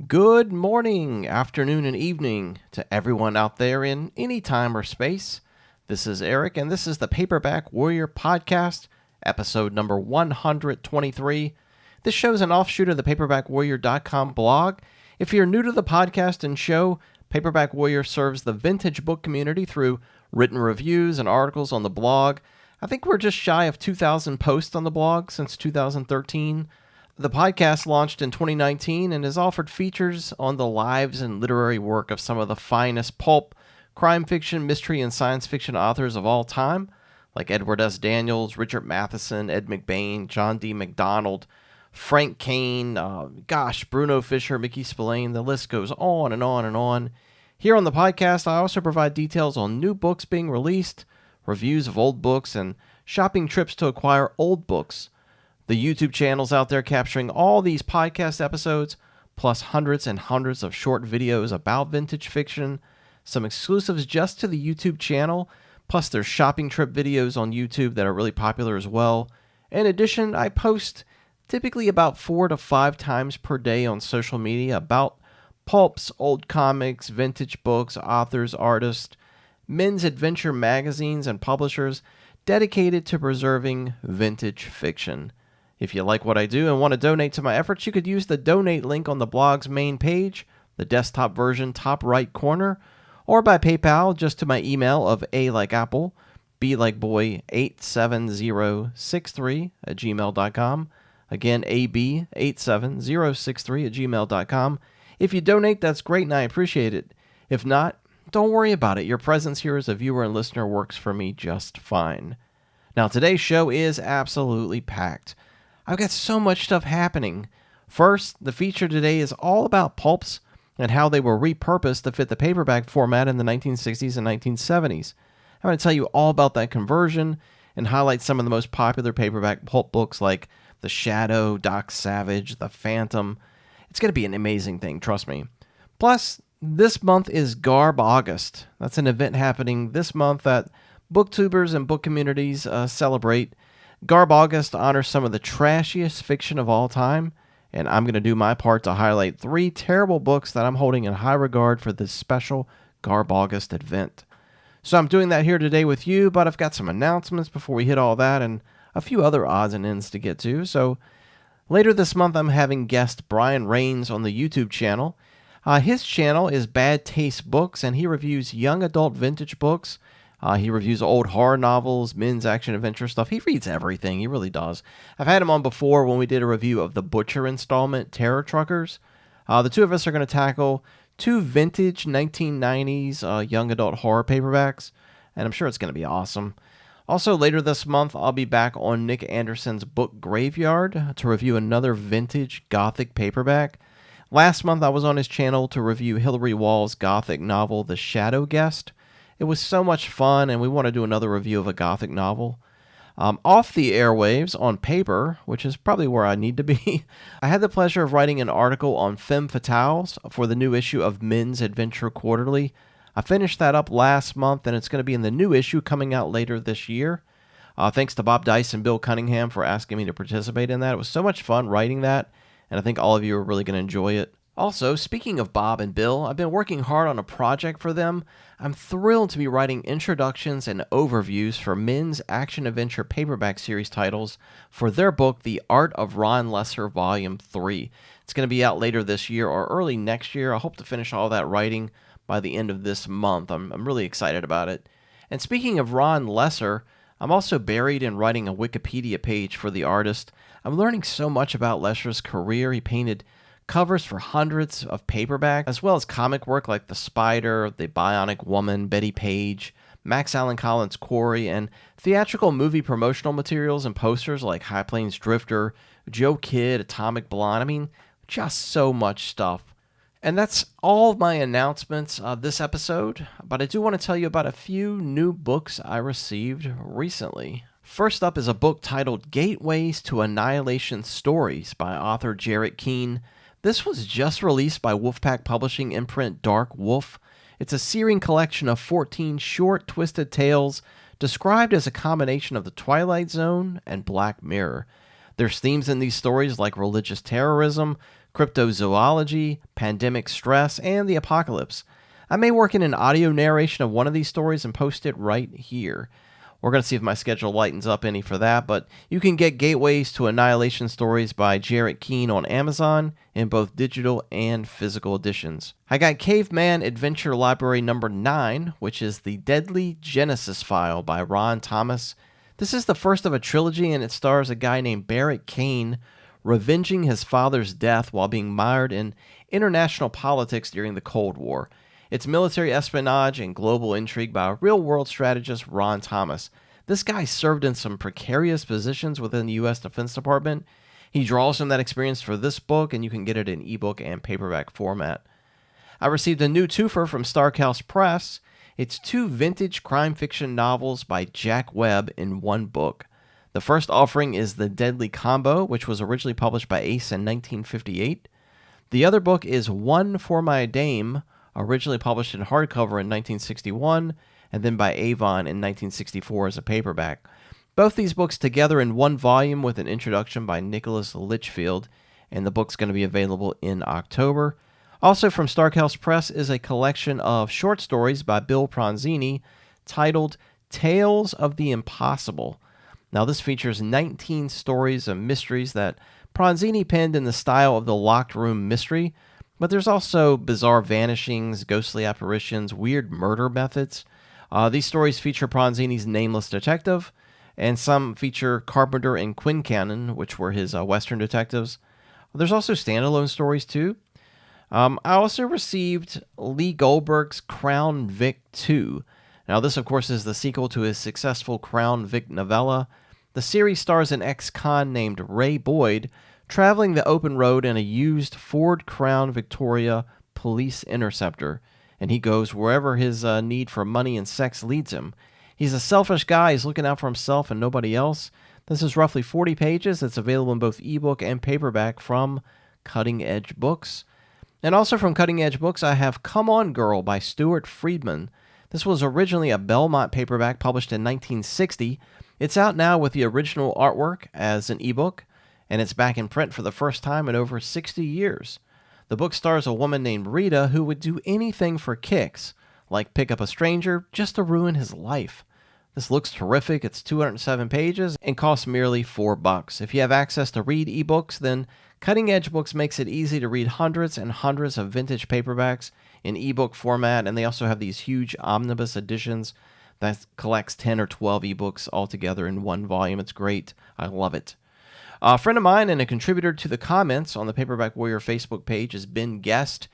Good morning, afternoon, and evening to everyone out there in any time or space. This is Eric, and this is the Paperback Warrior Podcast, episode number 123. This show is an offshoot of the paperbackwwarrior.com blog. If you're new to the podcast and show, Paperback Warrior serves the vintage book community through written reviews and articles on the blog. I think we're just shy of 2,000 posts on the blog since 2013. The podcast launched in 2019 and has offered features on the lives and literary work of some of the finest pulp, crime fiction, mystery, and science fiction authors of all time, like Edward S. Daniels, Richard Matheson, Ed McBain, John D. MacDonald, Frank Kane, Bruno Fisher, Mickey Spillane. The list goes on and on and on. Here on the podcast, I also provide details on new books being released, reviews of old books, and shopping trips to acquire old books. The YouTube channel's out there capturing all these podcast episodes, plus hundreds and hundreds of short videos about vintage fiction, some exclusives just to the YouTube channel, plus there's shopping trip videos on YouTube that are really popular as well. In addition, I post typically about 4 to 5 times per day on social media about pulps, old comics, vintage books, authors, artists, men's adventure magazines, and publishers dedicated to preserving vintage fiction. If you like what I do and want to donate to my efforts, you could use the donate link on the blog's main page, the desktop version top right corner, or by PayPal just to my email of A like Apple, B like Boy 87063 at gmail.com. Again, AB87063 at gmail.com. If you donate, that's great and I appreciate it. If not, don't worry about it. Your presence here as a viewer and listener works for me just fine. Now, today's show is absolutely packed. I've got so much stuff happening. First, the feature today is all about pulps and how they were repurposed to fit the paperback format in the 1960s and 1970s. I'm going to tell you all about that conversion and highlight some of the most popular paperback pulp books like The Shadow, Doc Savage, The Phantom. It's going to be an amazing thing, trust me. Plus, this month is GarbAugust. That's an event happening this month that booktubers and book communities celebrate. GarbAugust honors some of the trashiest fiction of all time, and I'm going to do my part to highlight 3 terrible books that I'm holding in high regard for this special GarbAugust event. So I'm doing that here today with you, but I've got some announcements before we hit all that and a few other odds and ends to get to. So later this month, I'm having guest Brian Rains on the YouTube channel. His channel is Bad Taste Books, and he reviews young adult vintage books. He reviews old horror novels, men's action adventure stuff. He reads everything. He really does. I've had him on before when we did a review of the Butcher installment, Terror Truckers. The two of us are going to tackle 2 vintage 1990s young adult horror paperbacks, and I'm sure it's going to be awesome. Also, later this month, I'll be back on Nick Anderson's book Graveyard to review another vintage gothic paperback. Last month, I was on his channel to review Hilary Wall's gothic novel, The Shadow Guest. It was so much fun, and we want to do another review of a gothic novel. Off the airwaves, on paper, which is probably where I need to be, I had the pleasure of writing an article on femme fatales for the new issue of Men's Adventure Quarterly. I finished that up last month, and it's going to be in the new issue coming out later this year. Thanks to Bob Dice and Bill Cunningham for asking me to participate in that. It was so much fun writing that, and I think all of you are really going to enjoy it. Also, speaking of Bob and Bill, I've been working hard on a project for them. I'm thrilled to be writing introductions and overviews for men's action-adventure paperback series titles for their book, The Art of Ron Lesser, Volume 3. It's going to be out later this year or early next year. I hope to finish all that writing by the end of this month. I'm really excited about it. And speaking of Ron Lesser, I'm also buried in writing a Wikipedia page for the artist. I'm learning so much about Lesser's career. He painted covers for hundreds of paperbacks, as well as comic work like The Spider, The Bionic Woman, Betty Page, Max Allan Collins' Quarry, and theatrical movie promotional materials and posters like High Plains Drifter, Joe Kidd, Atomic Blonde. I mean, just so much stuff. And that's all of my announcements this episode, but I do want to tell you about a few new books I received recently. First up is a book titled Gateways to Annihilation Stories by author Jarrett Keene. This was just released by Wolfpack Publishing imprint Dark Wolf. It's a searing collection of 14 short, twisted tales described as a combination of The Twilight Zone and Black Mirror. There's themes in these stories like religious terrorism, cryptozoology, pandemic stress, and the apocalypse. I may work in an audio narration of one of these stories and post it right here. We're going to see if my schedule lightens up any for that, but you can get Gateways to Annihilation Stories by Jarrett Keene on Amazon in both digital and physical editions. I got Caveman Adventure Library number 9, which is The Deadly Genesis File by Ron Thomas. This is the first of a trilogy, and it stars a guy named Barrett Kane revenging his father's death while being mired in international politics during the Cold War. It's military espionage and global intrigue by real-world strategist Ron Thomas. This guy served in some precarious positions within the U.S. Defense Department. He draws from that experience for this book, and you can get it in ebook and paperback format. I received a new twofer from Starkhouse Press. It's 2 vintage crime fiction novels by Jack Webb in one book. The first offering is The Deadly Combo, which was originally published by Ace in 1958. The other book is One for My Dame, originally published in hardcover in 1961, and then by Avon in 1964 as a paperback. Both these books together in one volume with an introduction by Nicholas Litchfield, and the book's going to be available in October. Also from Starkhouse Press is a collection of short stories by Bill Pronzini titled Tales of the Impossible. Now this features 19 stories of mysteries that Pronzini penned in the style of the Locked Room mystery, but there's also bizarre vanishings, ghostly apparitions, weird murder methods. These stories feature Pronzini's nameless detective, and some feature Carpenter and Quincannon, which were his Western detectives. There's also standalone stories, too. I also received Lee Goldberg's Crown Vic 2. Now, this, of course, is the sequel to his successful Crown Vic novella. The series stars an ex-con named Ray Boyd, traveling the open road in a used Ford Crown Victoria police interceptor, and he goes wherever his need for money and sex leads him. He's a selfish guy. He's looking out for himself and nobody else. This is roughly 40 pages. It's available in both ebook and paperback from Cutting Edge Books. And also from Cutting Edge Books, I have Come On Girl by Stuart Friedman. This was originally a Belmont paperback published in 1960. It's out now with the original artwork as an ebook, and it's back in print for the first time in over 60 years. The book stars a woman named Rita who would do anything for kicks, like pick up a stranger just to ruin his life. This looks terrific. It's 207 pages and costs merely $4. If you have access to read ebooks, then Cutting Edge Books makes it easy to read hundreds and hundreds of vintage paperbacks in ebook format, and they also have these huge omnibus editions that collects 10 or 12 ebooks all together in one volume. It's great. I love it. A friend of mine and a contributor to the comments on the Paperback Warrior Facebook page is Ben Guest.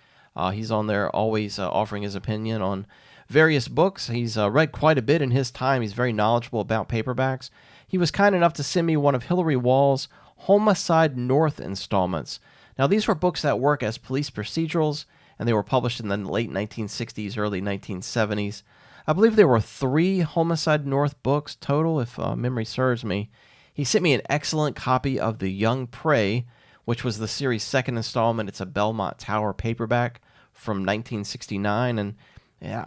He's on there always offering his opinion on various books. He's read quite a bit in his time. He's very knowledgeable about paperbacks. He was kind enough to send me one of Hilary Wall's Homicide North installments. Now, these were books that work as police procedurals, and they were published in the late 1960s, early 1970s. I believe there were 3 Homicide North books total, if memory serves me. He sent me an excellent copy of The Young Prey, which was the series' second installment. It's a Belmont Tower paperback from 1969, and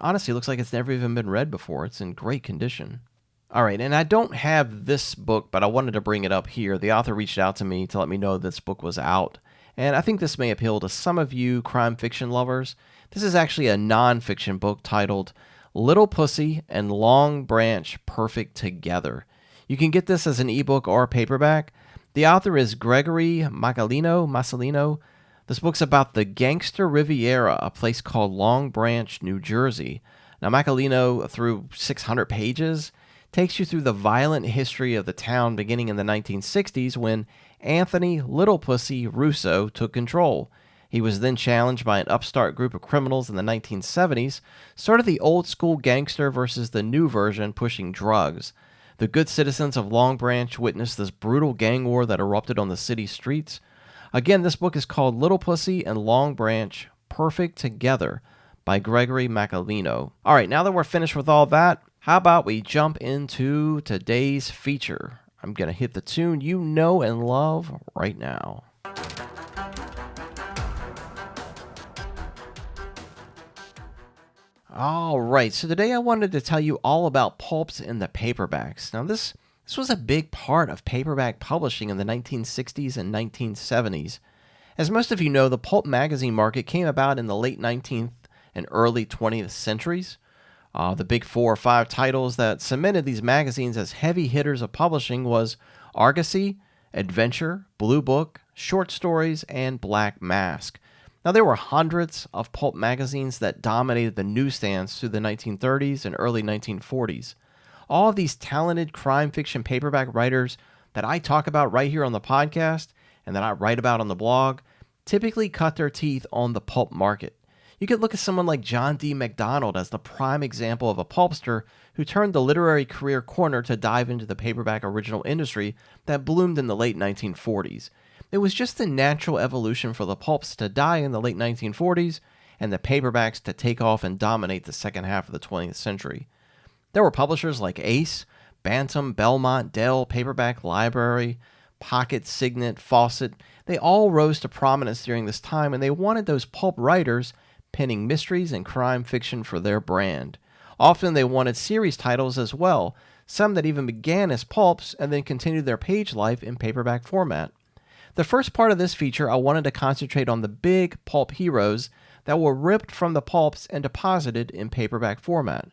honestly, it looks like it's never even been read before. It's in great condition. All right, and I don't have this book, but I wanted to bring it up here. The author reached out to me to let me know this book was out, and I think this may appeal to some of you crime fiction lovers. This is actually a nonfiction book titled Little Pussy and Long Branch Perfect Together. You can get this as an ebook or paperback. The author is Gregory Masalino. This book's about the Gangster Riviera, a place called Long Branch, New Jersey. Now, Macalino, through 600 pages, takes you through the violent history of the town beginning in the 1960s when Anthony Little Pussy Russo took control. He was then challenged by an upstart group of criminals in the 1970s, sort of the old school gangster versus the new version pushing drugs. The good citizens of Long Branch witnessed this brutal gang war that erupted on the city streets. Again, this book is called Little Pussy and Long Branch Perfect Together by Gregory Macalino. All right, now that we're finished with all that, how about we jump into today's feature? I'm going to hit the tune you know and love right now. All right, so today I wanted to tell you all about Pulps in the paperbacks. Now, this This was a big part of paperback publishing in the 1960s and 1970s. As most of you know, the pulp magazine market came about in the late 19th and early 20th centuries. The big 4 or 5 titles that cemented these magazines as heavy hitters of publishing was Argosy, Adventure, Blue Book, Short Stories, and Black Mask. Now, there were hundreds of pulp magazines that dominated the newsstands through the 1930s and early 1940s. All of these talented crime fiction paperback writers that I talk about right here on the podcast and that I write about on the blog typically cut their teeth on the pulp market. You could look at someone like John D. MacDonald as the prime example of a pulpster who turned the literary career corner to dive into the paperback original industry that bloomed in the late 1940s. It was just a natural evolution for the pulps to die in the late 1940s and the paperbacks to take off and dominate the second half of the 20th century. There were publishers like Ace, Bantam, Belmont, Dell, Paperback Library, Pocket, Signet, Fawcett. They all rose to prominence during this time, and they wanted those pulp writers penning mysteries and crime fiction for their brand. Often they wanted series titles as well, some that even began as pulps and then continued their page life in paperback format. The first part of this feature, I wanted to concentrate on the big pulp heroes that were ripped from the pulps and deposited in paperback format.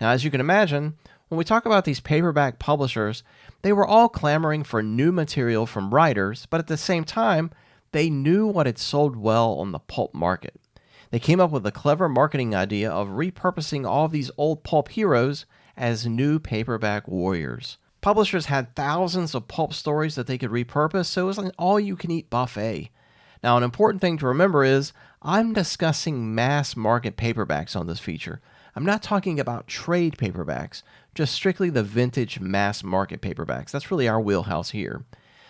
Now, as you can imagine, when we talk about these paperback publishers, they were all clamoring for new material from writers, but at the same time, they knew what had sold well on the pulp market. They came up with a clever marketing idea of repurposing all of these old pulp heroes as new paperback warriors. Publishers had thousands of pulp stories that they could repurpose, so it was like an all-you-can-eat buffet. Now, an important thing to remember is I'm discussing mass market paperbacks on this feature. I'm not talking about trade paperbacks, just strictly the vintage mass market paperbacks. That's really our wheelhouse here.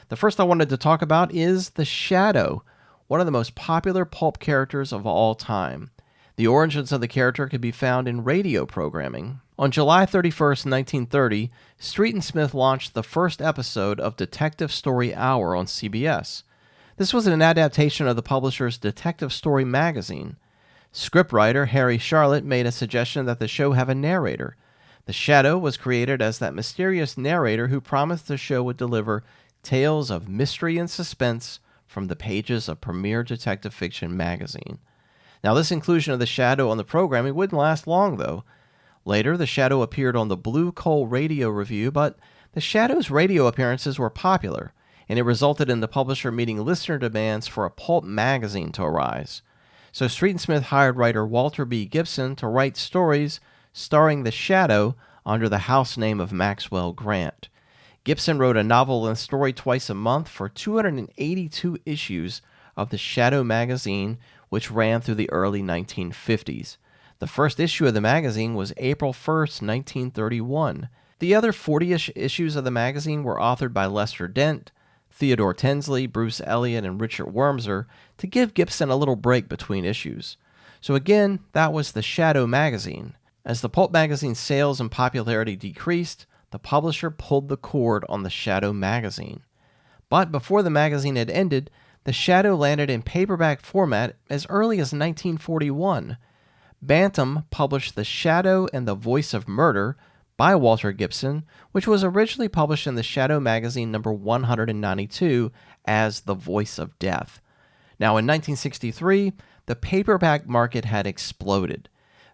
The first I wanted to talk about is the Shadow, one of the most popular pulp characters of all time. The origins of the character could be found in radio programming. On July 31st, 1930, Street and Smith launched the first episode of Detective Story Hour on CBS. This was an adaptation of the publisher's Detective Story magazine. Scriptwriter Harry Charlotte made a suggestion that the show have a narrator. The Shadow was created as that mysterious narrator who promised the show would deliver tales of mystery and suspense from the pages of premier detective fiction magazine. Now, this inclusion of the Shadow on the programming wouldn't last long, though. Later, the Shadow appeared on the Blue Coal Radio Review, but the Shadow's radio appearances were popular, and it resulted in the publisher meeting listener demands for a pulp magazine to arise. So Street and Smith hired writer Walter B. Gibson to write stories starring the Shadow under the house name of Maxwell Grant. Gibson wrote a novel and story twice a month for 282 issues of the Shadow magazine, which ran through the early 1950s. The first issue of the magazine was April 1st, 1931. The other 40-ish issues of the magazine were authored by Lester Dent, Theodore Tinsley, Bruce Elliott, and Richard Wormser to give Gibson a little break between issues. So again, that was the Shadow magazine. As the pulp magazine's sales and popularity decreased, the publisher pulled the cord on the Shadow magazine. But before the magazine had ended, the Shadow landed in paperback format as early as 1941. Bantam published The Shadow and the Voice of Murder by Walter Gibson, which was originally published in the Shadow magazine number 192 as The Voice of Death. Now, in 1963, the paperback market had exploded.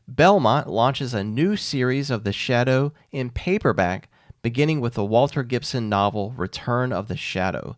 Belmont launches a new series of The Shadow in paperback, beginning with the Walter Gibson novel Return of the Shadow.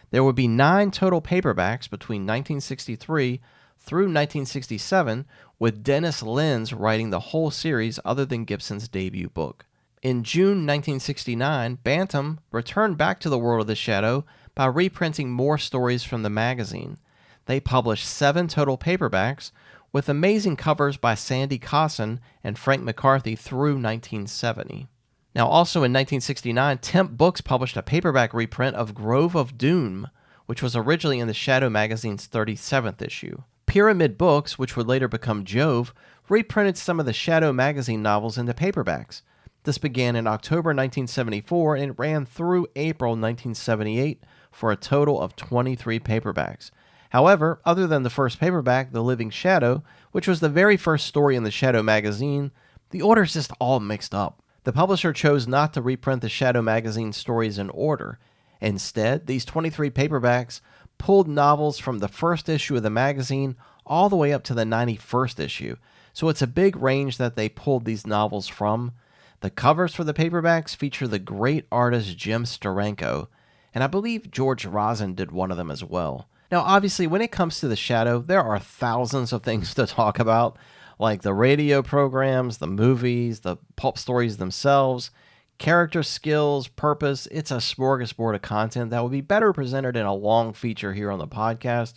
There would be 9 total paperbacks between 1963 through 1967, with Dennis Lenz writing the whole series other than Gibson's debut book. In June 1969, Bantam returned back to the world of the Shadow by reprinting more stories from the magazine. They published 7 total paperbacks, with amazing covers by Sandy Cosson and Frank McCarthy through 1970. Now, also in 1969, Temp Books published a paperback reprint of Grove of Doom, which was originally in the Shadow magazine's 37th issue. Pyramid Books, which would later become Jove, reprinted some of the Shadow magazine novels into paperbacks. This began in October 1974 and ran through April 1978 for a total of 23 paperbacks. However, other than the first paperback, The Living Shadow, which was the very first story in the Shadow magazine, the order's just all mixed up. The publisher chose not to reprint the Shadow magazine stories in order. Instead, these 23 paperbacks pulled novels from the first issue of the magazine all the way up to the 91st issue, so it's a big range that they pulled these novels from. The covers for the paperbacks feature the great artist Jim Steranko, and I believe George Rosin did one of them as well. Now, obviously, when it comes to the Shadow, there are thousands of things to talk about, like the radio programs, the movies, the pulp stories themselves, character skills, purpose. It's a smorgasbord of content that would be better presented in a long feature here on the podcast.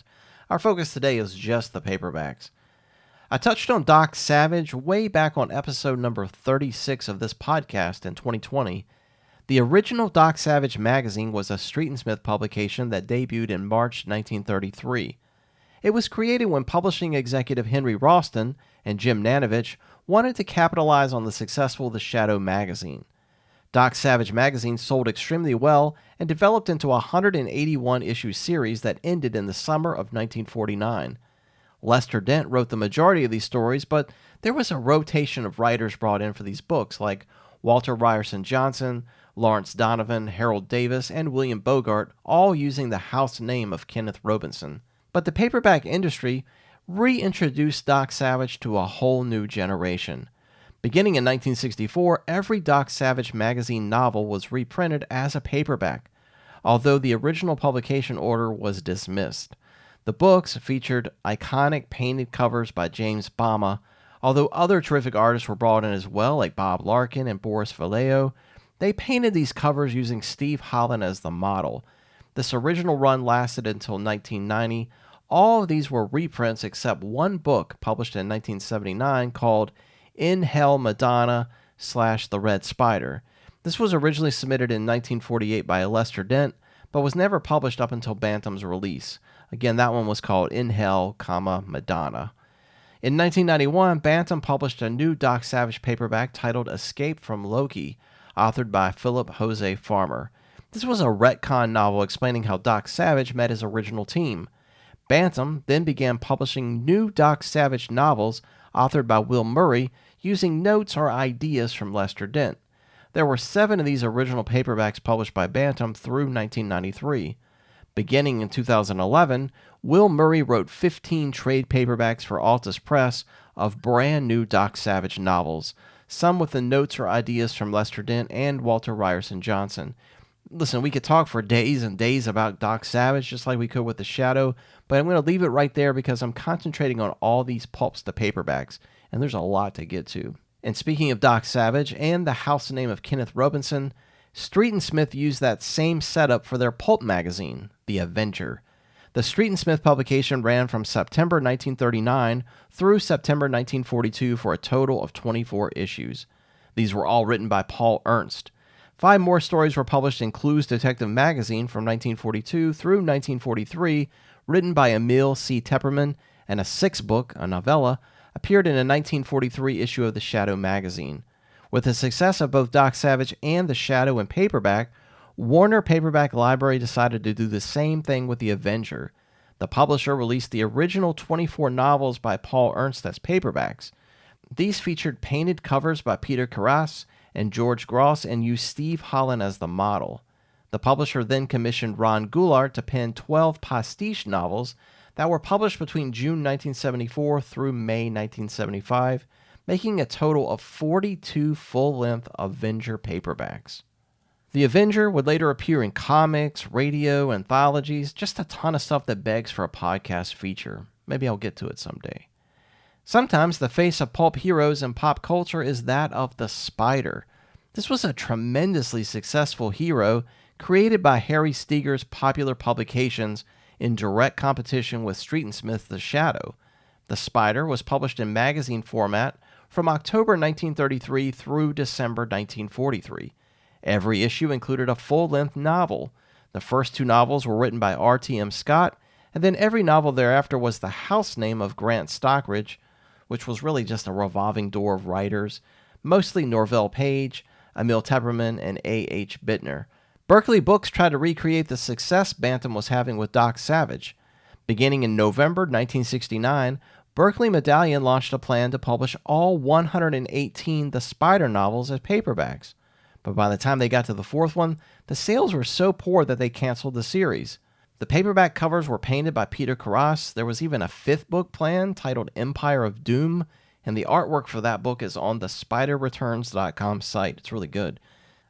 Our focus today is just the paperbacks. I touched on Doc Savage way back on episode number 36 of this podcast in 2020. The original Doc Savage magazine was a Street and Smith publication that debuted in March 1933. It was created when publishing executive Henry Ralston and Jim Nanovich wanted to capitalize on the successful The Shadow magazine. Doc Savage magazine sold extremely well and developed into a 181-issue series that ended in the summer of 1949. Lester Dent wrote the majority of these stories, but there was a rotation of writers brought in for these books, like Walter Ryerson Johnson, Lawrence Donovan, Harold Davis, and William Bogart, all using the house name of Kenneth Robinson. But the paperback industry reintroduced Doc Savage to a whole new generation. Beginning in 1964, every Doc Savage magazine novel was reprinted as a paperback, although the original publication order was dismissed. The books featured iconic painted covers by James Bama, although other terrific artists were brought in as well, like Bob Larkin and Boris Vallejo. They painted these covers using Steve Holland as the model. This original run lasted until 1990. All of these were reprints except one book published in 1979 called In Hell Madonna / The Red Spider. This was originally submitted in 1948 by Lester Dent, but was never published up until Bantam's release. Again, that one was called In Hell, Madonna. In 1991, Bantam published a new Doc Savage paperback titled Escape from Loki, authored by Philip Jose Farmer. This was a retcon novel explaining how Doc Savage met his original team. Bantam then began publishing new Doc Savage novels authored by Will Murray using notes or ideas from Lester Dent. There were 7 of these original paperbacks published by Bantam through 1993. Beginning in 2011, Will Murray wrote 15 trade paperbacks for Altus Press of brand new Doc Savage novels, some with the notes or ideas from Lester Dent and Walter Ryerson Johnson. Listen, we could talk for days and days about Doc Savage, just like we could with The Shadow, but I'm going to leave it right there because I'm concentrating on all these pulps to paperbacks, and there's a lot to get to. And speaking of Doc Savage and the house name of Kenneth Robinson, Street and Smith used that same setup for their pulp magazine, The Avenger. The Street and Smith publication ran from September 1939 through September 1942 for a total of 24 issues. These were all written by Paul Ernst. 5 more stories were published in Clues Detective Magazine from 1942 through 1943, written by Emil C. Tepperman, and a 6th book, a novella, appeared in a 1943 issue of The Shadow magazine. With the success of both Doc Savage and The Shadow in paperback, Warner Paperback Library decided to do the same thing with The Avenger. The publisher released the original 24 novels by Paul Ernst as paperbacks. These featured painted covers by Peter Carras and George Gross and used Steve Holland as the model. The publisher then commissioned Ron Goulart to pen 12 pastiche novels that were published between June 1974 through May 1975, making a total of 42 full-length Avenger paperbacks. The Avenger would later appear in comics, radio, anthologies, just a ton of stuff that begs for a podcast feature. Maybe I'll get to it someday. Sometimes the face of pulp heroes in pop culture is that of the Spider. This was a tremendously successful hero created by Harry Steger's popular publications in direct competition with Street and Smith's The Shadow. The Spider was published in magazine format from October 1933 through December 1943. Every issue included a full-length novel. The first 2 novels were written by R.T.M. Scott, and then every novel thereafter was the house name of Grant Stockridge, which was really just a revolving door of writers, mostly Norvell Page, Emil Tepperman, and A.H. Bittner. Berkeley Books tried to recreate the success Bantam was having with Doc Savage. Beginning in November 1969, Berkeley Medallion launched a plan to publish all 118 The Spider novels as paperbacks, but by the time they got to the fourth one, the sales were so poor that they canceled the series. The paperback covers were painted by Peter Carras. There was even a fifth book planned titled Empire of Doom, and the artwork for that book is on the spiderreturns.com site. It's really good.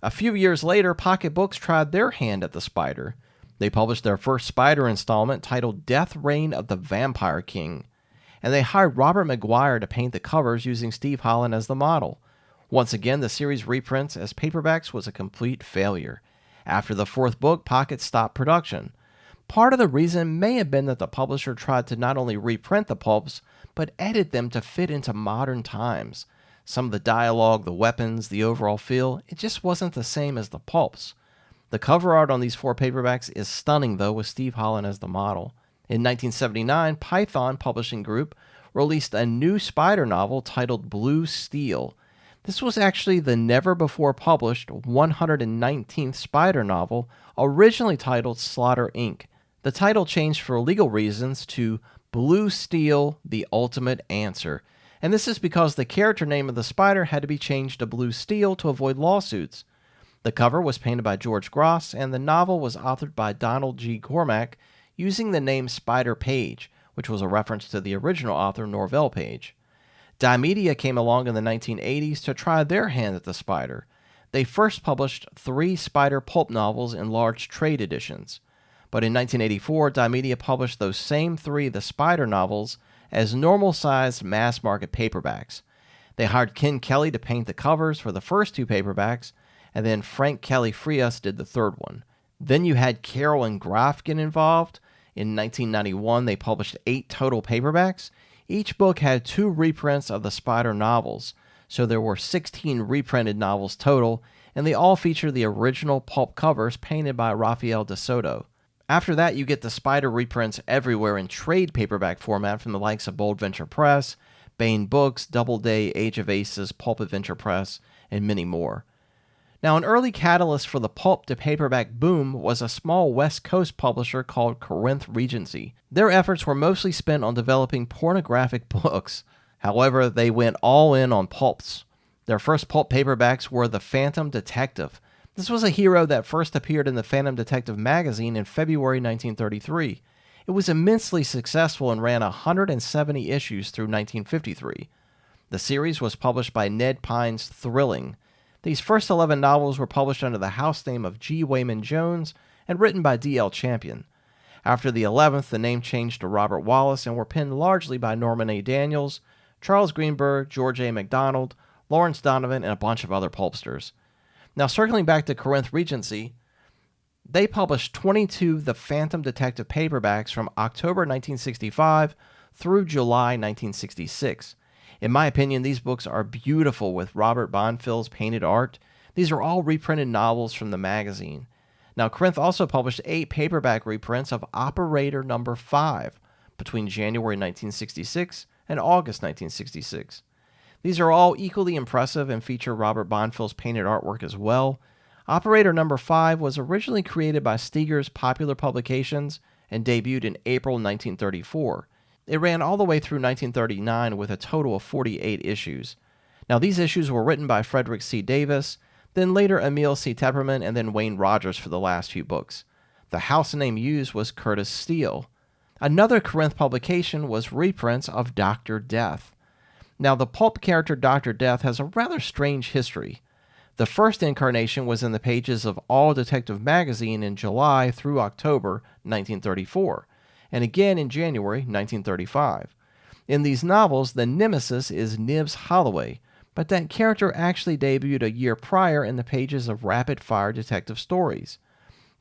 A few years later, Pocket Books tried their hand at the Spider. They published their first Spider installment titled Death Reign of the Vampire King, and they hired Robert Maguire to paint the covers using Steve Holland as the model. Once again, the series reprints as paperbacks was a complete failure. After the fourth book, Pocket stopped production. Part of the reason may have been that the publisher tried to not only reprint the pulps, but edit them to fit into modern times. Some of the dialogue, the weapons, the overall feel, it just wasn't the same as the pulps. The cover art on these four paperbacks is stunning, though, with Steve Holland as the model. In 1979, Python Publishing Group released a new Spider novel titled Blue Steel. This was actually the never-before-published 119th Spider novel, originally titled Slaughter, Inc. The title changed for legal reasons to Blue Steel, The Ultimate Answer, and this is because the character name of the Spider had to be changed to Blue Steel to avoid lawsuits. The cover was painted by George Gross, and the novel was authored by Donald G. Cormack, using the name Spider Page, which was a reference to the original author Norvell Page. Dye Media came along in the 1980s to try their hand at the Spider. They first published 3 Spider pulp novels in large trade editions. But in 1984, Dye Media published those same 3 The Spider novels as normal-sized mass-market paperbacks. They hired Ken Kelly to paint the covers for the first 2 paperbacks, and then Frank Kelly Frias did the third one. Then you had Carroll and Graff get involved. In 1991, they published 8 total paperbacks. Each book had 2 reprints of the Spider novels, so there were 16 reprinted novels total, and they all feature the original pulp covers painted by Rafael de Soto. After that, you get the Spider reprints everywhere in trade paperback format from the likes of Bold Venture Press, Baen Books, Doubleday, Age of Aces, Pulp Adventure Press, and many more. Now, an early catalyst for the pulp to paperback boom was a small West Coast publisher called Corinth Regency. Their efforts were mostly spent on developing pornographic books. However, they went all in on pulps. Their first pulp paperbacks were The Phantom Detective. This was a hero that first appeared in the Phantom Detective magazine in February 1933. It was immensely successful and ran 170 issues through 1953. The series was published by Ned Pine's Thrilling. These first 11 novels were published under the house name of G. Wayman Jones and written by D.L. Champion. After the 11th, the name changed to Robert Wallace and were penned largely by Norman A. Daniels, Charles Greenberg, George A. MacDonald, Lawrence Donovan, and a bunch of other pulpsters. Now, circling back to Corinth Regency, they published 22 The Phantom Detective paperbacks from October 1965 through July 1966. In my opinion, these books are beautiful with Robert Bonfils painted art. These are all reprinted novels from the magazine. Now, Corinth also published 8 paperback reprints of Operator Number 5 between January 1966 and August 1966. These are all equally impressive and feature Robert Bonfils painted artwork as well. Operator Number 5 was originally created by Steger's Popular Publications and debuted in April 1934. It ran all the way through 1939 with a total of 48 issues. Now, these issues were written by Frederick C. Davis, then later Emil C. Tepperman, and then Wayne Rogers for the last few books. The house name used was Curtis Steele. Another Corinth publication was reprints of Dr. Death. Now, the pulp character Dr. Death has a rather strange history. The first incarnation was in the pages of All Detective magazine in July through October 1934. And again in January 1935. In these novels, the nemesis is Nibs Holloway, but that character actually debuted a year prior in the pages of Rapid Fire Detective Stories.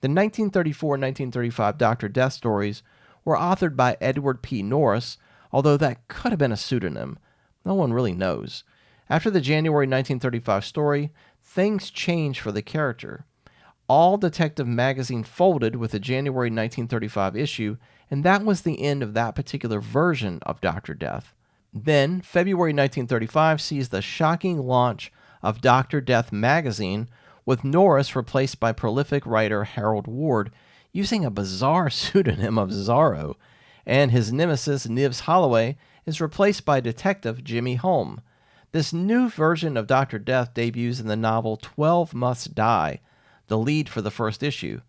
The 1934-1935 Dr. Death stories were authored by Edward P. Norris, although that could have been a pseudonym. No one really knows. After the January 1935 story, things changed for the character. All Detective magazine folded with the January 1935 issue, and that was the end of that particular version of Dr. Death. Then, February 1935 sees the shocking launch of Dr. Death magazine, with Norris replaced by prolific writer Harold Ward, using a bizarre pseudonym of Zorro. and his nemesis, Nibs Holloway, is replaced by Detective Jimmy Holm. This new version of Dr. Death debuts in the novel 12 Must Die, the lead for the first issue.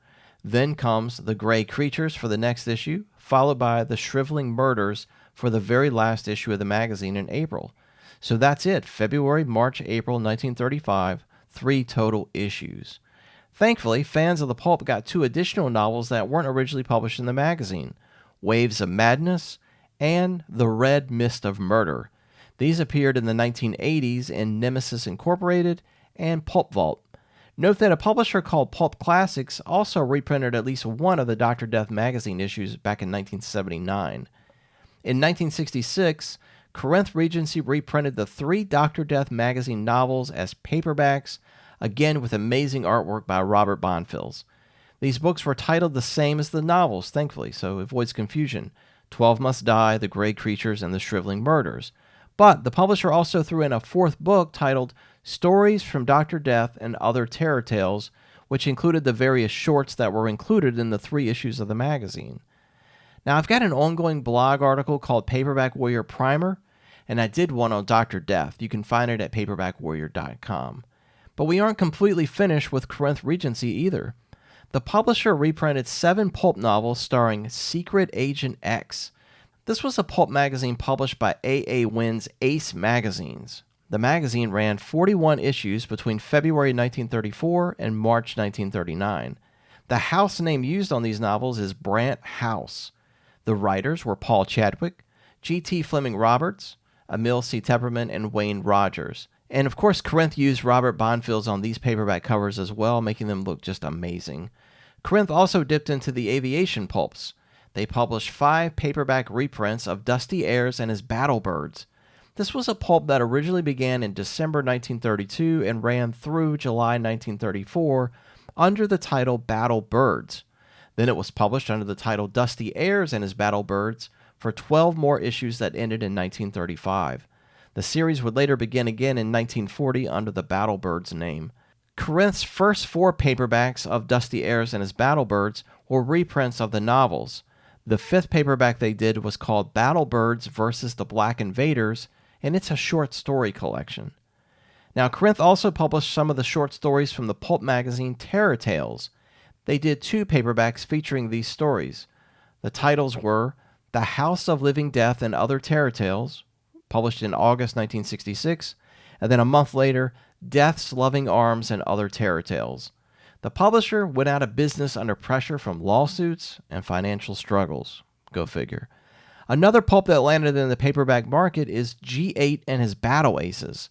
Then comes The Gray Creatures for the next issue, followed by The Shriveling Murders for the very last issue of the magazine in April. So that's it, February, March, April 1935, 3 total issues. Thankfully, fans of the Pulp got 2 additional novels that weren't originally published in the magazine, Waves of Madness and The Red Mist of Murder. These appeared in the 1980s in Nemesis Incorporated and Pulp Vault. Note that a publisher called Pulp Classics also reprinted at least one of the Dr. Death magazine issues back in 1979. In 1966, Corinth Regency reprinted the 3 Dr. Death magazine novels as paperbacks, again with amazing artwork by Robert Bonfils. These books were titled the same as the novels, thankfully, so it avoids confusion. 12 Must Die, The Gray Creatures, and The Shriveling Murders. But the publisher also threw in a 4th book titled Stories from Dr. Death and Other Terror Tales, which included the various shorts that were included in the 3 issues of the magazine. Now, I've got an ongoing blog article called Paperback Warrior Primer, and I did one on Dr. Death. You can find it at paperbackwwarrior.com. But we aren't completely finished with Corinth Regency either. The publisher reprinted 7 pulp novels starring Secret Agent X. This was a pulp magazine published by A.A. Wynn's Ace Magazines. The magazine ran 41 issues between February 1934 and March 1939. The house name used on these novels is Brant House. The writers were Paul Chadwick, G.T. Fleming Roberts, Emil C. Tepperman, and Wayne Rogers. And of course, Corinth used Robert Bonfils on these paperback covers as well, making them look just amazing. Corinth also dipped into the aviation pulps. They published 5 paperback reprints of Dusty Ayres and his Battle Birds. This was a pulp that originally began in December 1932 and ran through July 1934 under the title Battle Birds. Then it was published under the title Dusty Ayres and his Battle Birds for 12 more issues that ended in 1935. The series would later begin again in 1940 under the Battle Birds name. Corinth's first 4 paperbacks of Dusty Ayres and his Battle Birds were reprints of the novels. The 5th paperback they did was called Battle Birds vs. the Black Invaders, and it's a short story collection. Now, Corinth also published some of the short stories from the pulp magazine Terror Tales. They did 2 paperbacks featuring these stories. The titles were The House of Living Death and Other Terror Tales, published in August 1966, and then a month later, Death's Loving Arms and Other Terror Tales. The publisher went out of business under pressure from lawsuits and financial struggles. Go figure. Another pulp that landed in the paperback market is G8 and his Battle Aces.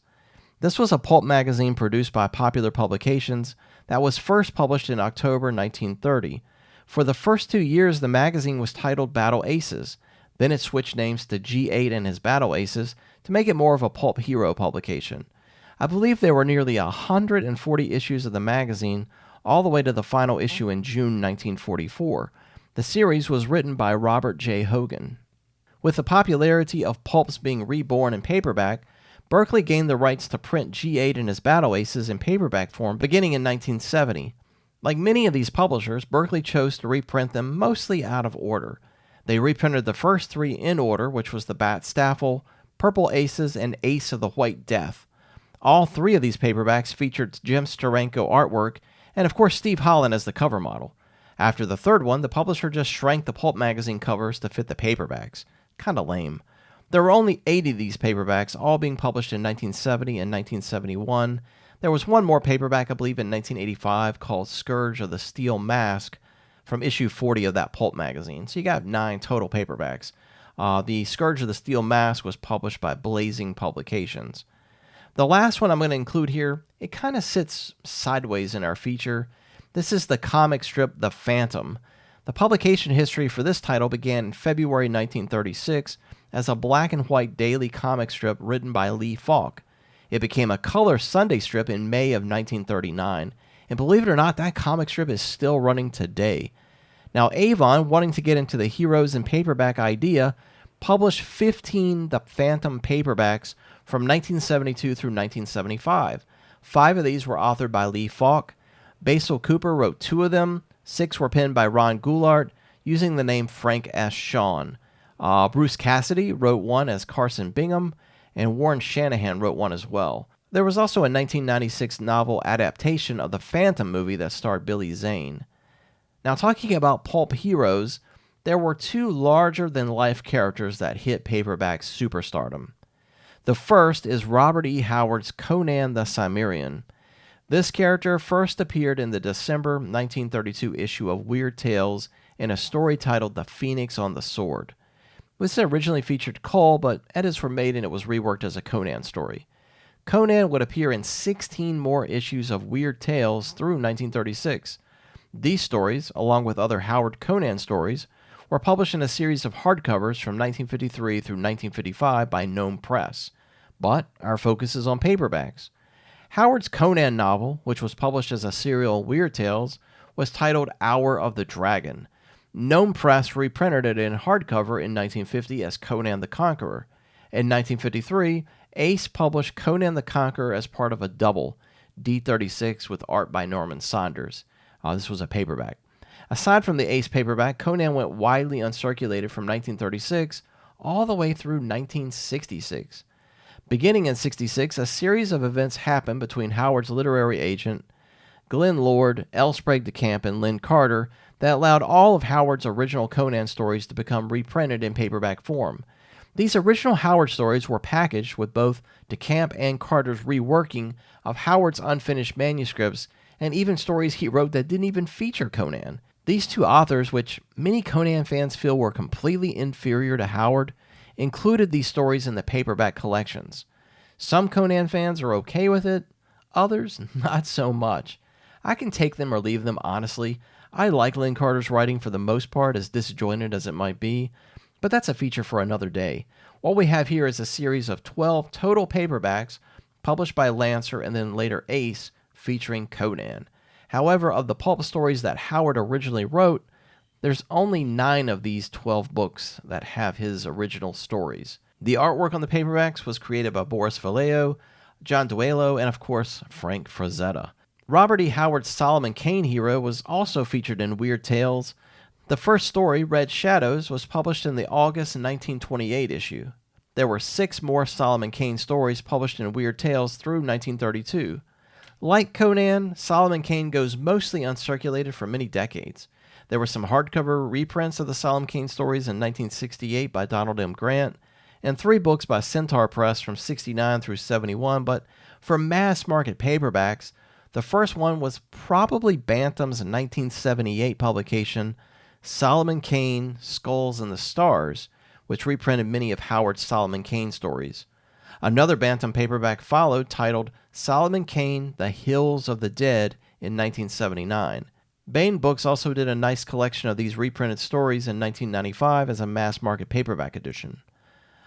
This was a pulp magazine produced by Popular Publications that was first published in October 1930. For the first 2 years, the magazine was titled Battle Aces. Then it switched names to G8 and his Battle Aces to make it more of a pulp hero publication. I believe there were nearly 140 issues of the magazine, all the way to the final issue in June 1944. The series was written by Robert J. Hogan. With the popularity of pulps being reborn in paperback, Berkley gained the rights to print G8 and his Battle Aces in paperback form beginning in 1970. Like many of these publishers, Berkley chose to reprint them mostly out of order. They reprinted the first 3 in order, which was the Bat Staffel, Purple Aces, and Ace of the White Death. All 3 of these paperbacks featured Jim Steranko artwork, and of course Steve Holland as the cover model. After the 3rd one, the publisher just shrank the pulp magazine covers to fit the paperbacks. Kinda lame. There were only 80 of these paperbacks, all being published in 1970 and 1971. There was one more paperback, I believe, in 1985 called Scourge of the Steel Mask from issue 40 of that pulp magazine. So you got 9 total paperbacks. The Scourge of the Steel Mask was published by Blazing Publications. The last one I'm going to include here, it kind of sits sideways in our feature. This is the comic strip The Phantom. The publication history for this title began in February 1936 as a black and white daily comic strip written by Lee Falk. It became a color Sunday strip in May of 1939, and believe it or not, that comic strip is still running today. Now, Avon, wanting to get into the heroes and paperback idea, published 15 The Phantom paperbacks from 1972 through 1975. 5 of these were authored by Lee Falk. Basil Cooper wrote 2 of them. 6 were penned by Ron Goulart, using the name Frank S. Shawn. Bruce Cassidy wrote one as Carson Bingham, and Warren Shanahan wrote one as well. There was also a 1996 novel adaptation of the Phantom movie that starred Billy Zane. Now, talking about pulp heroes, there were two larger-than-life characters that hit paperback superstardom. The first is Robert E. Howard's Conan the Cimmerian. This character first appeared in the December 1932 issue of Weird Tales in a story titled The Phoenix on the Sword. This originally featured Cole, but edits were made and it was reworked as a Conan story. Conan would appear in 16 more issues of Weird Tales through 1936. These stories, along with other Howard Conan stories, were published in a series of hardcovers from 1953 through 1955 by Gnome Press. But our focus is on paperbacks. Howard's Conan novel, which was published as a serial Weird Tales, was titled Hour of the Dragon. Gnome Press reprinted it in hardcover in 1950 as Conan the Conqueror. In 1953, Ace published Conan the Conqueror as part of a double, D36, with art by Norman Saunders. This was a paperback. Aside from the Ace paperback, Conan went widely uncirculated from 1936 all the way through 1966. Beginning in 66, a series of events happened between Howard's literary agent, Glenn Lord, L. Sprague de Camp, and Lynn Carter that allowed all of Howard's original Conan stories to become reprinted in paperback form. These original Howard stories were packaged with both DeCamp and Carter's reworking of Howard's unfinished manuscripts and even stories he wrote that didn't even feature Conan. These two authors, which many Conan fans feel were completely inferior to Howard, included these stories in the paperback collections. Some Conan fans are okay with it, others not so much. I can take them or leave them, honestly. I like Lynn Carter's writing for the most part, as disjointed as it might be, but that's a feature for another day. What we have here is a series of 12 total paperbacks published by Lancer and then later Ace featuring Conan. However, of the pulp stories that Howard originally wrote, there's only 9 of these 12 books that have his original stories. The artwork on the paperbacks was created by Boris Vallejo, John Duello, and of course, Frank Frazetta. Robert E. Howard's Solomon Kane hero was also featured in Weird Tales. The first story, Red Shadows, was published in the August 1928 issue. There were 6 more Solomon Kane stories published in Weird Tales through 1932. Like Conan, Solomon Kane goes mostly uncirculated for many decades. There were some hardcover reprints of the Solomon Kane stories in 1968 by Donald M. Grant, and 3 books by Centaur Press from 69 through 71, but for mass market paperbacks, the first one was probably Bantam's 1978 publication, Solomon Kane, Skulls and the Stars, which reprinted many of Howard's Solomon Kane stories. Another Bantam paperback followed, titled Solomon Kane, The Hills of the Dead, in 1979. Baen Books also did a nice collection of these reprinted stories in 1995 as a mass-market paperback edition.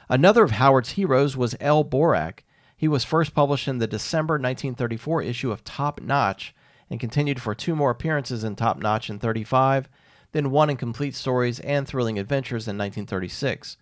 Another of Howard's heroes was L. Borak. He was first published in the December 1934 issue of Top Notch and continued for 2 more appearances in Top Notch in 35, then 1 in Complete Stories and Thrilling Adventures in 1936.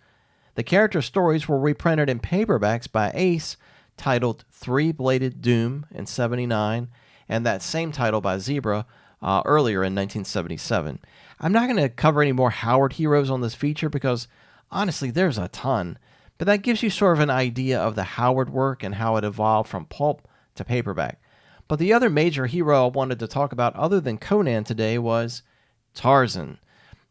The character stories were reprinted in paperbacks by Ace, titled Three-Bladed Doom in 79, and that same title by Zebra earlier in 1977. I'm not going to cover any more Howard heroes on this feature because, honestly, there's a ton, but that gives you sort of an idea of the Howard work and how it evolved from pulp to paperback. But the other major hero I wanted to talk about other than Conan today was Tarzan.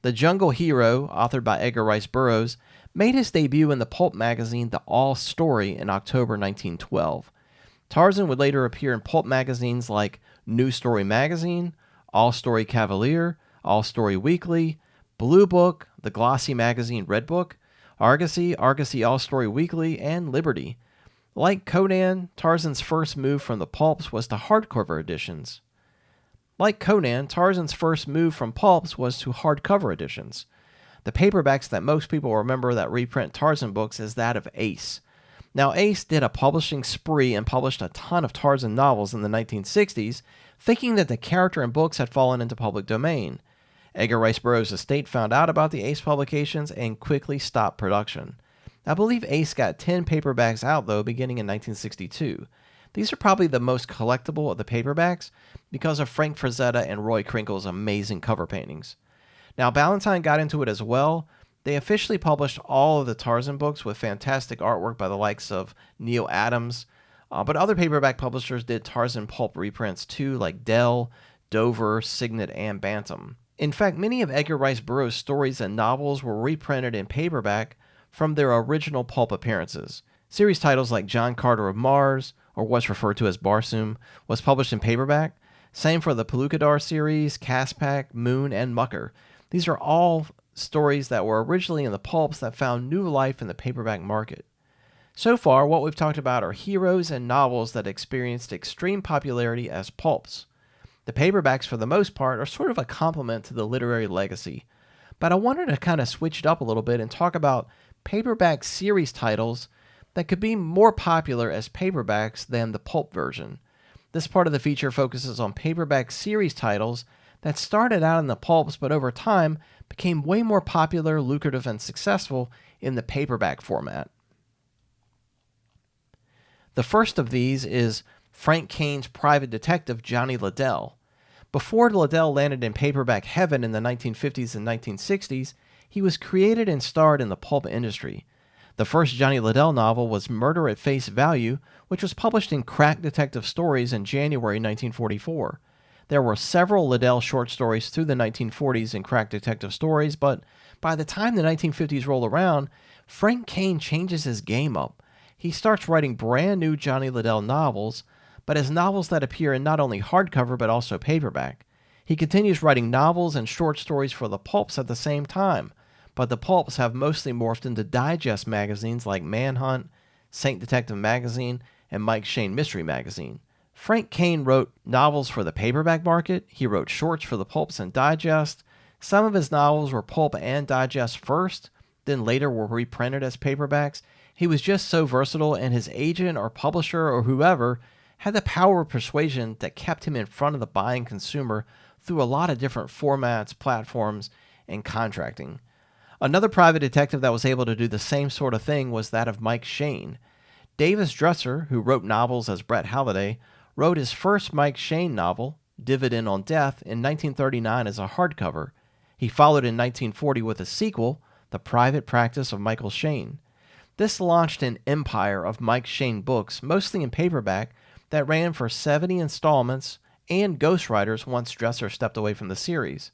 The jungle hero, authored by Edgar Rice Burroughs, made his debut in the pulp magazine The All Story in October 1912. Tarzan would later appear in pulp magazines like New Story Magazine, All Story Cavalier, All Story Weekly, Blue Book, the glossy magazine Red Book, Argosy, Argosy All Story Weekly, and Liberty. Like Conan, Tarzan's first move from the pulps was to hardcover editions. Like Conan, Tarzan's first move from pulps was to hardcover editions. The paperbacks that most people remember that reprint Tarzan books is that of Ace. Now, Ace did a publishing spree and published a ton of Tarzan novels in the 1960s, thinking that the character and books had fallen into public domain. Edgar Rice Burroughs' estate found out about the Ace publications and quickly stopped production. I believe Ace got 10 paperbacks out, though, beginning in 1962. These are probably the most collectible of the paperbacks because of Frank Frazetta and Roy Crinkle's amazing cover paintings. Now, Ballantine got into it as well. They officially published all of the Tarzan books with fantastic artwork by the likes of Neil Adams, but other paperback publishers did Tarzan pulp reprints too, like Dell, Dover, Signet, and Bantam. In fact, many of Edgar Rice Burroughs' stories and novels were reprinted in paperback from their original pulp appearances. Series titles like John Carter of Mars, or what's referred to as Barsoom, was published in paperback. Same for the Pellucidar series, Caspak, Moon, and Mucker. These are all stories that were originally in the pulps that found new life in the paperback market. So far, what we've talked about are heroes and novels that experienced extreme popularity as pulps. The paperbacks, for the most part, are sort of a complement to the literary legacy. But I wanted to kind of switch it up a little bit and talk about paperback series titles that could be more popular as paperbacks than the pulp version. This part of the feature focuses on paperback series titles that started out in the pulps but over time became way more popular, lucrative, and successful in the paperback format. The first of these is Frank Kane's private detective Johnny Liddell. Before Liddell landed in paperback heaven in the 1950s and 1960s, he was created and starred in the pulp industry. The first Johnny Liddell novel was Murder at Face Value, which was published in Crack Detective Stories in January 1944. There were several Liddell short stories through the 1940s in Crack Detective Stories, but by the time the 1950s roll around, Frank Kane changes his game up. He starts writing brand new Johnny Liddell novels, but as novels that appear in not only hardcover but also paperback. He continues writing novels and short stories for the pulps at the same time, but the pulps have mostly morphed into digest magazines like Manhunt, Saint Detective Magazine, and Mike Shane Mystery Magazine. Frank Kane wrote novels for the paperback market. He wrote shorts for the pulps and digest. Some of his novels were pulp and digest first, then later were reprinted as paperbacks. He was just so versatile, and his agent or publisher or whoever had the power of persuasion that kept him in front of the buying consumer through a lot of different formats, platforms, and contracting. Another private detective that was able to do the same sort of thing was that of Mike Shane. Davis Dresser, who wrote novels as Brett Halliday, wrote his first Mike Shane novel, Dividend on Death, in 1939 as a hardcover. He followed in 1940 with a sequel, The Private Practice of Michael Shane. This launched an empire of Mike Shane books, mostly in paperback, that ran for 70 installments and ghostwriters once Dresser stepped away from the series.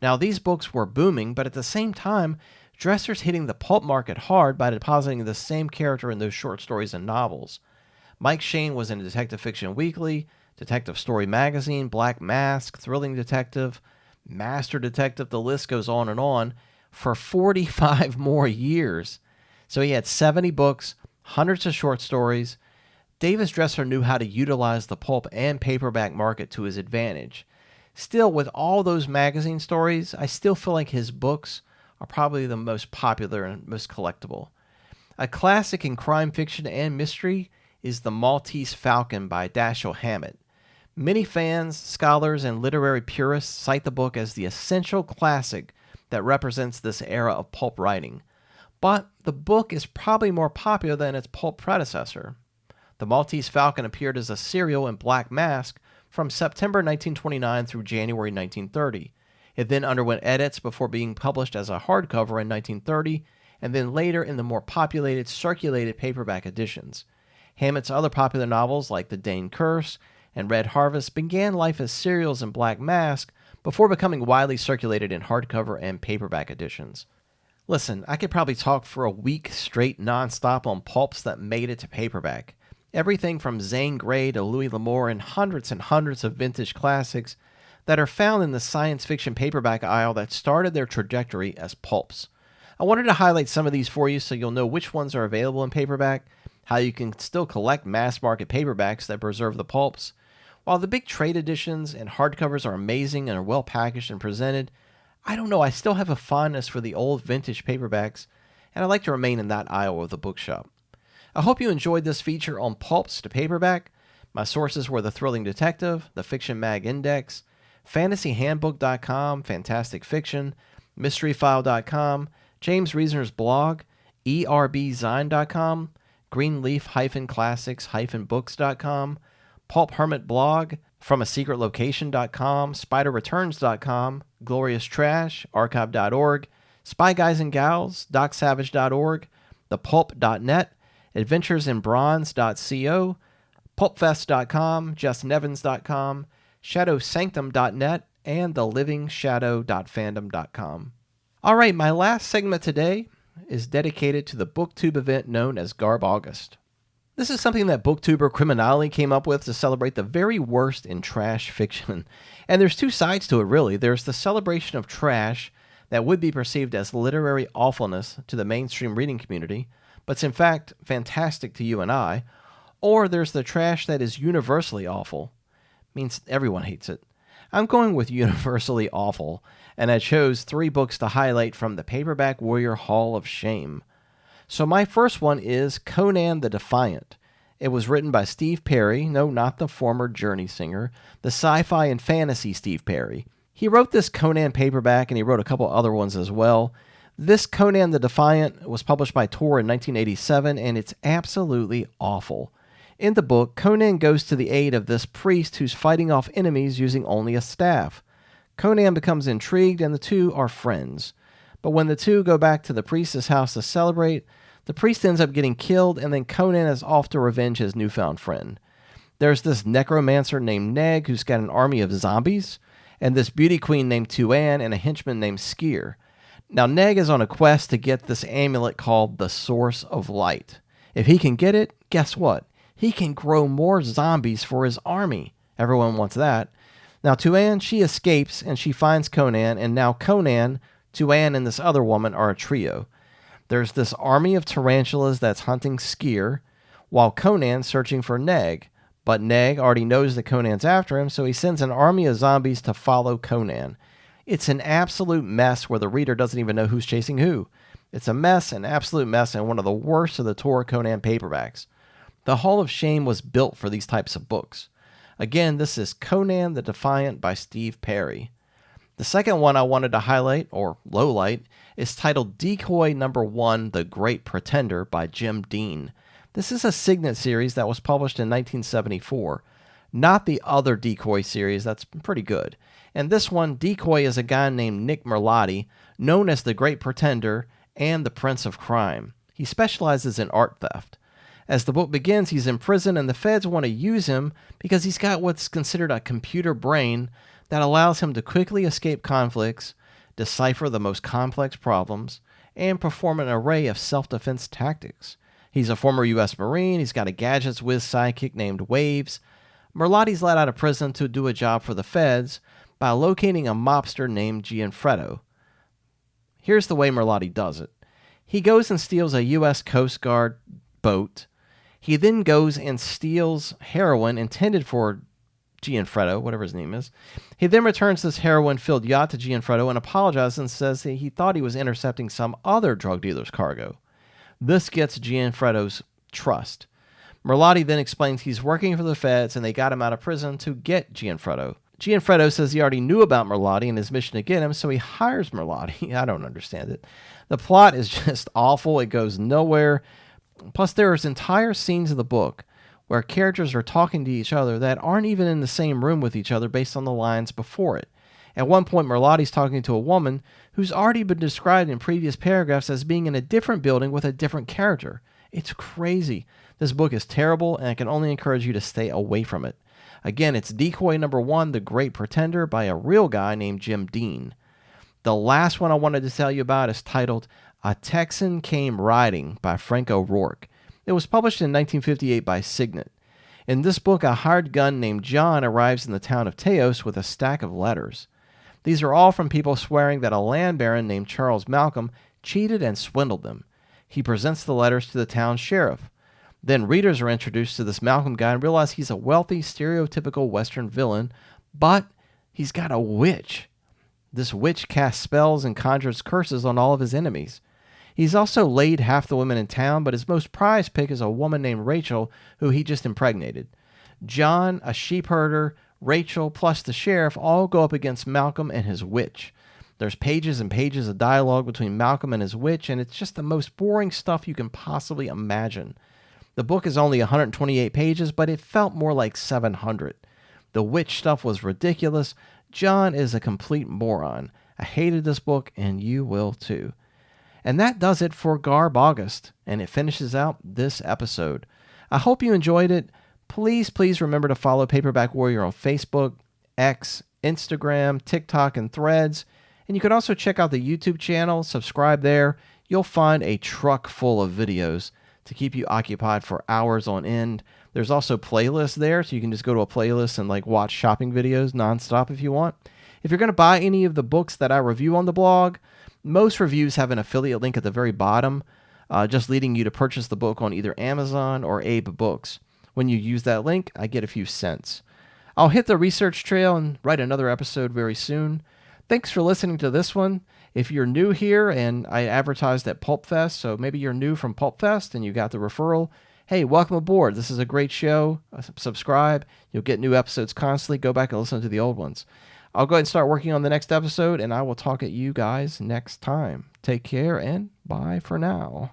Now, these books were booming, but at the same time, Dresser's hitting the pulp market hard by depositing the same character in those short stories and novels. Mike Shane was in Detective Fiction Weekly, Detective Story Magazine, Black Mask, Thrilling Detective, Master Detective, the list goes on, for 45 more years. So he had 70 books, hundreds of short stories. Davis Dresser knew how to utilize the pulp and paperback market to his advantage. Still, with all those magazine stories, I still feel like his books are probably the most popular and most collectible. A classic in crime fiction and mystery is The Maltese Falcon by Dashiell Hammett. Many fans, scholars, and literary purists cite the book as the essential classic that represents this era of pulp writing. But the book is probably more popular than its pulp predecessor. The Maltese Falcon appeared as a serial in Black Mask from September 1929 through January 1930. It then underwent edits before being published as a hardcover in 1930, and then later in the more populated, circulated paperback editions. Hammett's other popular novels, like The Dane Curse and Red Harvest, began life as serials in Black Mask before becoming widely circulated in hardcover and paperback editions. Listen, I could probably talk for a week straight nonstop on pulps that made it to paperback. Everything from Zane Grey to Louis L'Amour and hundreds of vintage classics that are found in the science fiction paperback aisle that started their trajectory as pulps. I wanted to highlight some of these for you so you'll know which ones are available in paperback, how you can still collect mass market paperbacks that preserve the pulps. While the big trade editions and hardcovers are amazing and are well packaged and presented, I don't know, I still have a fondness for the old vintage paperbacks, and I like to remain in that aisle of the bookshop. I hope you enjoyed this feature on pulps to paperback. My sources were The Thrilling Detective, The Fiction Mag Index, FantasyHandbook.com, Fantastic Fiction, MysteryFile.com, James Reasoner's blog, ERBZine.com, Greenleaf-Classics-Books.com, Pulp Hermit blog, FromASecretLocation.com, SpiderReturns.com, Glorious Trash, Archive.org, Spy Guys and Gals, DocSavage.org, thepulp.net, adventuresinbronze.co, pulpfest.com, justinevans.com, shadowsanctum.net, and thelivingshadow.fandom.com. All right, my last segment today is dedicated to the booktube event known as GarbAugust. This is something that booktuber Criminale came up with to celebrate the very worst in trash fiction. And there's two sides to it, really. There's the celebration of trash that would be perceived as literary awfulness to the mainstream reading community, but it's in fact fantastic to you and I. Or there's the trash that is universally awful. Means everyone hates it. I'm going with universally awful, and I chose 3 books to highlight from the Paperback Warrior Hall of Shame. So my first one is Conan the Defiant. It was written by Steve Perry, no, not the former Journey singer, the sci-fi and fantasy Steve Perry. He wrote this Conan paperback, and he wrote a couple other ones as well. This Conan the Defiant was published by Tor in 1987, and it's absolutely awful. In the book, Conan goes to the aid of this priest who's fighting off enemies using only a staff. Conan becomes intrigued, and the two are friends. But when the two go back to the priest's house to celebrate, the priest ends up getting killed, and then Conan is off to revenge his newfound friend. There's this necromancer named Neg who's got an army of zombies, and this beauty queen named Tuan, and a henchman named Skier. Now, Neg is on a quest to get this amulet called the Source of Light. If he can get it, guess what? He can grow more zombies for his army. Everyone wants that. Now, Tuan, she escapes, and she finds Conan, and now Conan, Tuan, and this other woman are a trio. There's this army of tarantulas that's hunting Skier, while Conan's searching for Neg. But Neg already knows that Conan's after him, so he sends an army of zombies to follow Conan. It's an absolute mess where the reader doesn't even know who's chasing who. It's a mess, an absolute mess, and one of the worst of the Tor Conan paperbacks. The Hall of Shame was built for these types of books. Again, this is Conan the Defiant by Steve Perry. The second one I wanted to highlight, or lowlight, is titled Decoy Number 1, The Great Pretender by Jim Dean. This is a Signet series that was published in 1974. Not the other Decoy series, that's pretty good. And this one, Decoy is a guy named Nick Merlotti, known as the Great Pretender and the Prince of Crime. He specializes in art theft. As the book begins, he's in prison, and the feds want to use him because he's got what's considered a computer brain that allows him to quickly escape conflicts, decipher the most complex problems, and perform an array of self-defense tactics. He's a former U.S. Marine. He's got a gadgets whiz sidekick named Waves. Merlotti's let out of prison to do a job for the feds by locating a mobster named Gianfredo. Here's the way Merlotti does it. He goes and steals a U.S. Coast Guard boat. He then goes and steals heroin intended for Gianfredo, whatever his name is. He then returns this heroin-filled yacht to Gianfredo and apologizes and says that he thought he was intercepting some other drug dealer's cargo. This gets Gianfredo's trust. Merlotti then explains he's working for the feds and they got him out of prison to get Gianfredo. Gianfredo says he already knew about Merlotti and his mission to get him, so he hires Merlotti. I don't understand it. The plot is just awful. It goes nowhere. Plus, there's entire scenes of the book where characters are talking to each other that aren't even in the same room with each other based on the lines before it. At one point, Merlotti's talking to a woman who's already been described in previous paragraphs as being in a different building with a different character. It's crazy. This book is terrible, and I can only encourage you to stay away from it. Again, it's Decoy Number 1, The Great Pretender by a real guy named Jim Dean. The last one I wanted to tell you about is titled A Texan Came Riding by Frank O'Rourke. It was published in 1958 by Signet. In this book, a hired gun named John arrives in the town of Teos with a stack of letters. These are all from people swearing that a land baron named Charles Malcolm cheated and swindled them. He presents the letters to the town sheriff. Then readers are introduced to this Malcolm guy and realize he's a wealthy, stereotypical Western villain, but he's got a witch. This witch casts spells and conjures curses on all of his enemies. He's also laid half the women in town, but his most prized pick is a woman named Rachel, who he just impregnated. John, a sheep herder, Rachel, plus the sheriff all go up against Malcolm and his witch. There's pages and pages of dialogue between Malcolm and his witch, and it's just the most boring stuff you can possibly imagine. The book is only 128 pages, but it felt more like 700. The witch stuff was ridiculous. John is a complete moron. I hated this book, and you will too. And that does it for GarbAugust, and it finishes out this episode. I hope you enjoyed it. Please remember to follow Paperback Warrior on Facebook, X, Instagram, TikTok, and Threads. And you can also check out the YouTube channel, subscribe there. You'll find a truck full of videos to keep you occupied for hours on end. There's also playlists there, so you can just go to a playlist and watch shopping videos nonstop if you want. If you're going to buy any of the books that I review on the blog, most reviews have an affiliate link at the very bottom, just leading you to purchase the book on either Amazon or Abe Books. When you use that link, I get a few cents. I'll hit the research trail and write another episode very soon. Thanks for listening to this one. If you're new here, and I advertised at Pulp Fest, so maybe you're new from Pulp Fest and you got the referral, hey, welcome aboard. This is a great show. Subscribe. You'll get new episodes constantly. Go back and listen to the old ones. I'll go ahead and start working on the next episode, and I will talk at you guys next time. Take care, and bye for now.